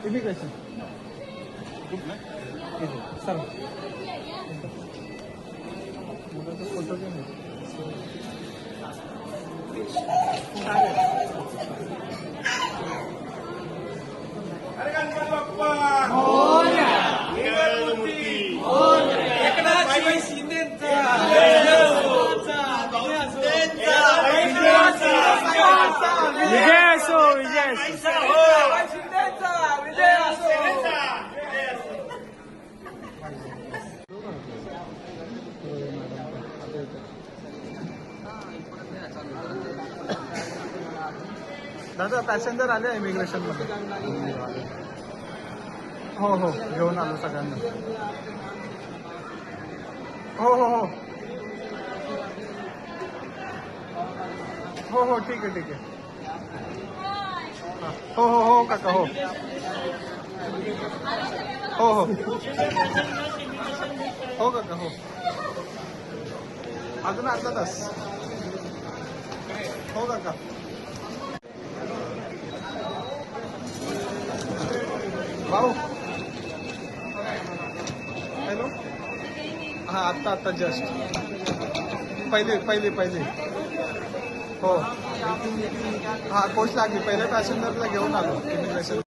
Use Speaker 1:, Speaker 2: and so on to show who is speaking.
Speaker 1: immigration sir photo घेऊन विजय असो विजय दादा पॅसेंजर आले इमिग्रेशन मध्ये हो हो घेऊन आलो सगळ्यांना हो हो हो हो हो ठीक आहे ठीक आहे हो हो हो काका हो हो हो हो काका हो अजून अर्धा तास हो काका भाऊ हॅलो हां आत्ता आत्ता जस्ट पहिले हो हां कोच लागली पहिले पॅसेंजरला घेऊन आलो इमिग्रेशन